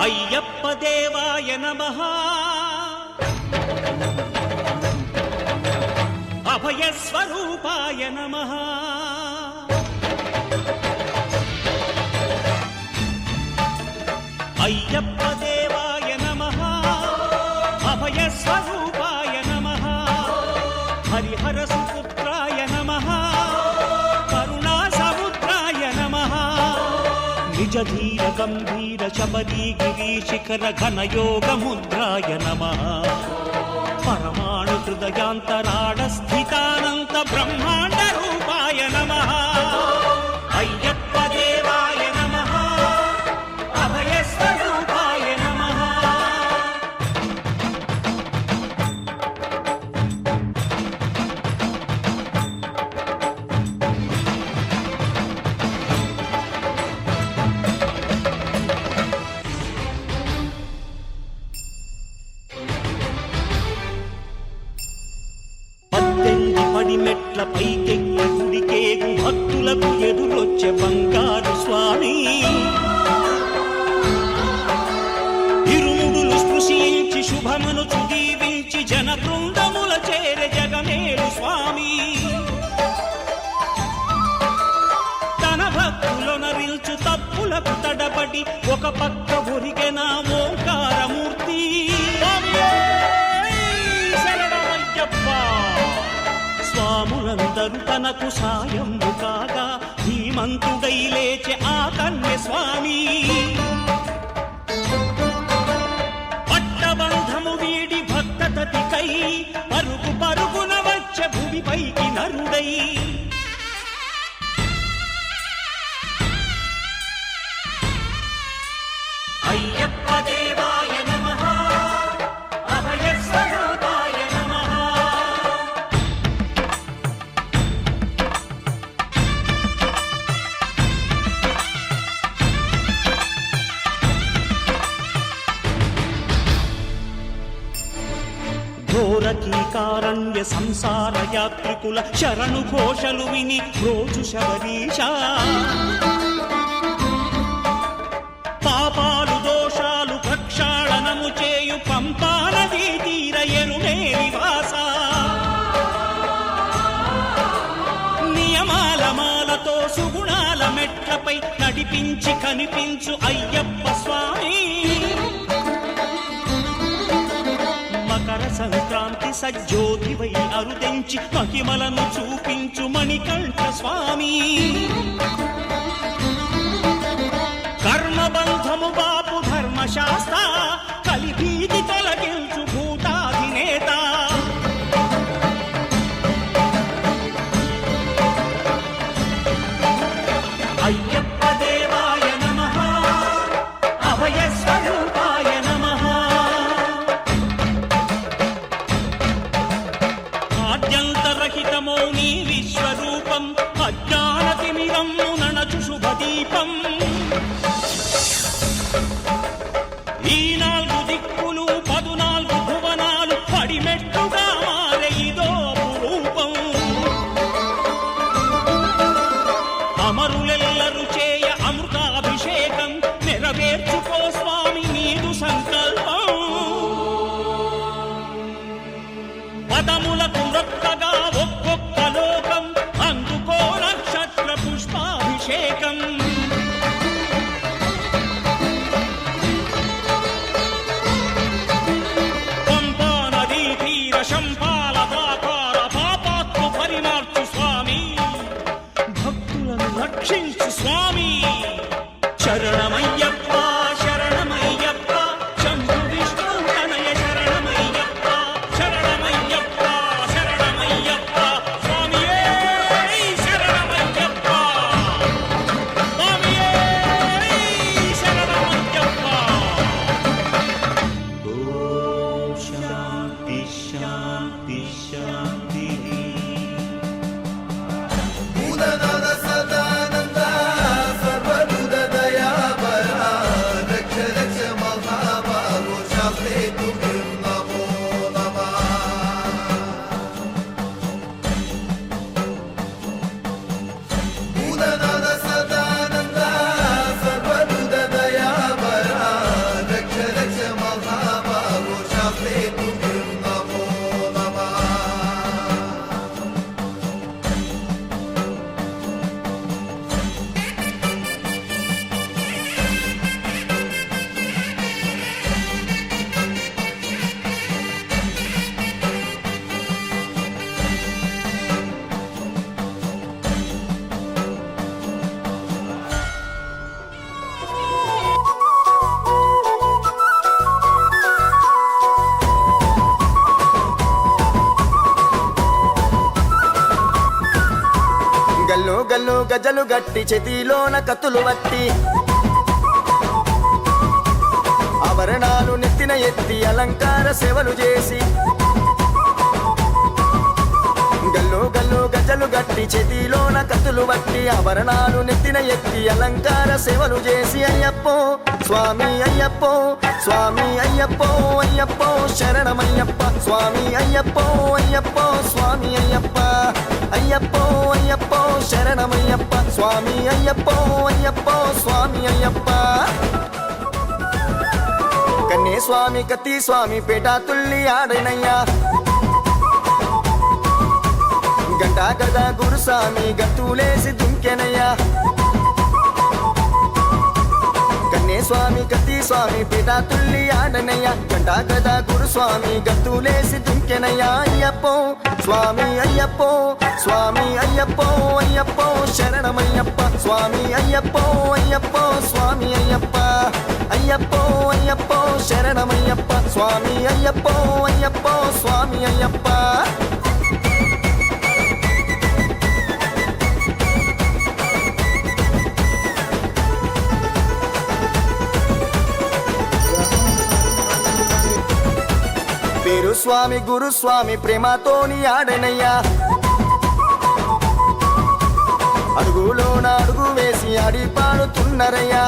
అయ్యప్ప దేవాయ నమః అభయ స్వరూపాయ నమః అయ్యప్ప దేవాయ నమః అభయ స్వరూపాయ నమః హరిహర సుపుత్రాయ నమః కరుణా సముద్రాయ నమః నిజ ధీర గంభీర శబరీ గిరి శిఖర ఘన యోగ ముద్రాయ నమః పరమాణు హృదయాంతరాడ స్థితానంత బ్రహ్మాండ రూపాయ నమః అయ్యప్ప దేవాయ నమః అభయ స్వరూపాయ నమః మెట్ల పైకెక్కి గుడికేగు భక్తులకు ఎదురొచ్చే బంగారు స్వామి ఇరుముడులు స్పృశించి శుభమును చుదీవించి జన బృందముల చేరే జగమేలు స్వామి తన భక్తులొనరిల్చు తప్పులకు తడబడి ఒక పక్క ఒరిగెన ఓంకారమూర్తి స్వాములందరూ తనకు సాయము కాగా ధీమంతుడై లేచే ఆ కన్య స్వామి పట్టబంధము వీడి భక్తతతికై పరుగు పరుగున వచ్చే భూమిపైకి నరుడై అయ్యప్ప దేవాయ నమః అభయ స్వరూపాయ నమః ఘోరకీకారణ్య సంసార యాత్రికుల శరణు ఘోషలు విని రోజు శబరీష పాపాలు దోషాలు ప్రక్షాళనము చేయు పంపా నదీ తీర ఎరుమే నివాస నియమాల మాలతో సుగుణాల మెట్లపై నడిపించి కనిపించు అయ్యప్ప స్వామి మకర సంక్రాంతి సజ్జోతివై అరుదెంచి మహిమలను చూపించు మణికంఠ స్వామి కర్మబంధము బాపు ధర్మశాస్త్ర కలిభీతి తొలగించు భూతాధినేత అయ్యప్ప దేవాయ నమః అభయ స్వరూపాయ నమః ఆద్యంతరహితమో నీ విశ్వరూపం అజ్ఞానతిమిరము నణచు శుభదీపం ఈ నాలుగు దిక్కులు 14 భువనాలు పడిమెట్టుగా మారే ఇదో రూపం అమరులెల్లరు చేయ అమృతాభిషేకం నెరవేర్చుకో స్వామి నీదు సంకల్పం పదములకు మృక్కగా ఒక్కొక్క లోకం అందుకో నక్షత్ర పుష్పాభిషేకం గజలు గట్టి చేతిలోన కత్తులు వట్టి ఆభరణాలు నెత్తిన ఎత్తి అలంకార సేవలు చేసి గల్లు గల్లు గజలు గట్టి చేతిలోన కత్తులు వట్టి ఆభరణాలు నెత్తిన ఎత్తి అలంకార సేవలు చేసి అయ్యప్పో స్వామి అయ్యప్పో స్వామి అయ్యప్పో అయ్యప్పో శరణమయ్యప్ప స్వామి అయ్యప్పో అయ్యప్పో స్వామి అయ్యప్ప అయ్యప్పో అయ్యప్పో శరణమయ్యప్ప స్వామి అయ్యప్పో అయ్యప్పో స్వామి అయ్యప్ప కన్నే స్వామి కత్తి స్వామి పేట తుల్లి ఆడనయ్యా గంటా గదా గురుస్వామి గంతులేసి దుంకెనయ్యా కన్నే స్వామి కత్తి స్వామి పీట తుల్లి ఆడనయ్యా గంటా గదా గురుస్వామి గంతులేసి దుంకెనయ్యా అయ్యప్పో స్వామి అయ్యప్పో స్వామి అయ్యప్పో అయ్యప్పో శరణమయ్యప్ప స్వామి అయ్యప్పో అయ్యప్పో స్వామి అయ్యప్ప అయ్యప్పో అయ్యప్పో శరణమయ్యప్ప స్వామి అయ్యప్పో అయ్యప్పో స్వామి అయ్యప్ప పేరు స్వామి గురుస్వామి ప్రేమతోని ఆడనయ్యా అడుగులోన అడుగు వేసి ఆడి పాడుతున్నరయ్యా